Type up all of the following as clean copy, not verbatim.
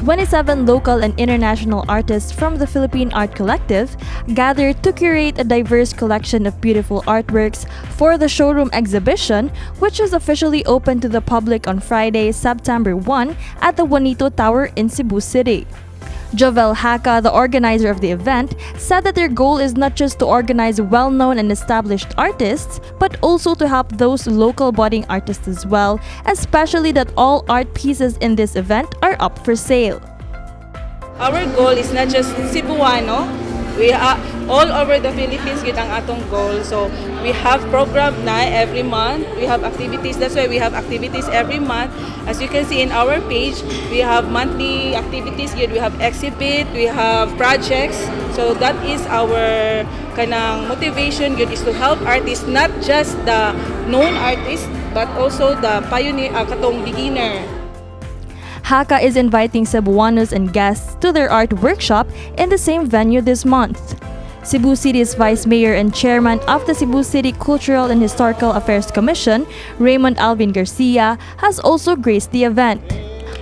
27 local and international artists from the Philippine Art Collective gathered to curate a diverse collection of beautiful artworks for the showroom exhibition, which is officially open to the public on Friday, September 1 at the Juanito Tower in Cebu City. 𝗵𝗲𝗁𝗂, the organizer of the event, said that their goal is not just to organize well-known and established artists, but also to help those local budding artists as well, especially that all art pieces in this event are up for sale. Our goal is not just Cebuano. We are all over the Philippines gid ang atong goal. So we have program na every month. We have activities. That's why we have activities every month. As you can see in our page, we have monthly activities gid. We have exhibit, we have projects. So that is our kanang motivation gid, is to help artists, not just the known artists, but also the pioneer, katong beginner. 𝗂𝗂 is inviting Cebuanos and guests to their art workshop in the same venue this month. Cebu City's Vice Mayor and Chairman of the Cebu City Cultural and Historical Affairs Commission, Raymond Alvin Garcia, has also graced the event.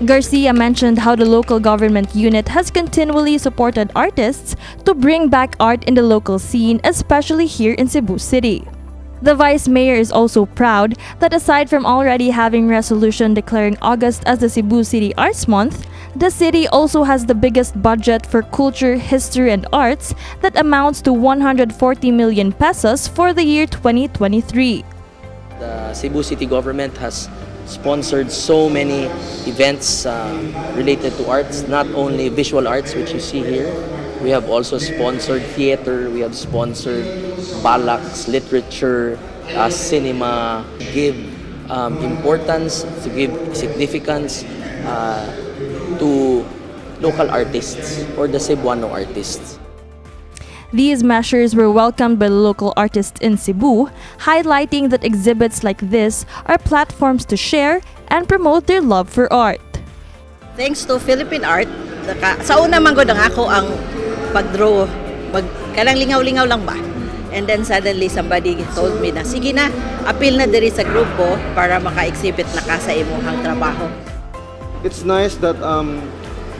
Garcia mentioned how the local government unit has continually supported artists to bring back art in the local scene, especially here in Cebu City. The Vice Mayor is also proud that aside from already having resolution declaring August as the Cebu City Arts Month, the city also has the biggest budget for culture, history, and arts that amounts to 140 million pesos for the year 2023. The Cebu City government has sponsored so many events related to arts, not only visual arts, which you see here. We have also sponsored theater, we have sponsored ballaks, literature, cinema, give importance, to give significance to local artists or the Cebuano artists. These measures were welcomed by the local artists in Cebu, highlighting that exhibits like this are platforms to share and promote their love for art. Thanks to Philippine Art, sa una man gud ang ako ang pag-draw, kanang lingaw-lingaw lang ba? And then suddenly somebody told me na, sige na, appeal na diri sa grupo para maka-exhibit na ka sa imuhang trabaho. It's nice that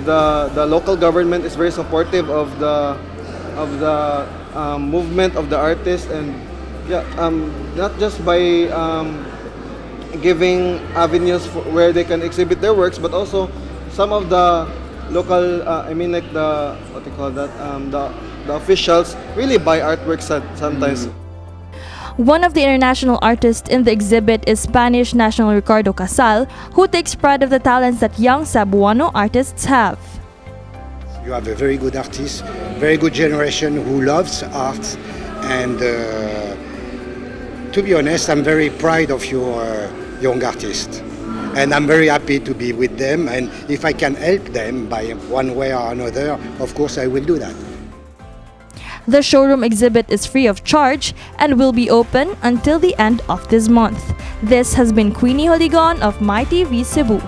the local government is very supportive of the movement of the artists, and not just by giving avenues where they can exhibit their works, but also some of the local, like the, what do you call that, the officials really buy artworks sometimes. One of the international artists in the exhibit is Spanish national Ricardo Casal, who takes pride of the talents that young Cebuano artists have. You have a very good artist, very good generation who loves art, and to be honest, I'm very proud of your young artists. And I'm very happy to be with them, and if I can help them by one way or another, of course I will do that. The showroom exhibit is free of charge and will be open until the end of this month. This has been Queenie Joligon of MyTV Cebu.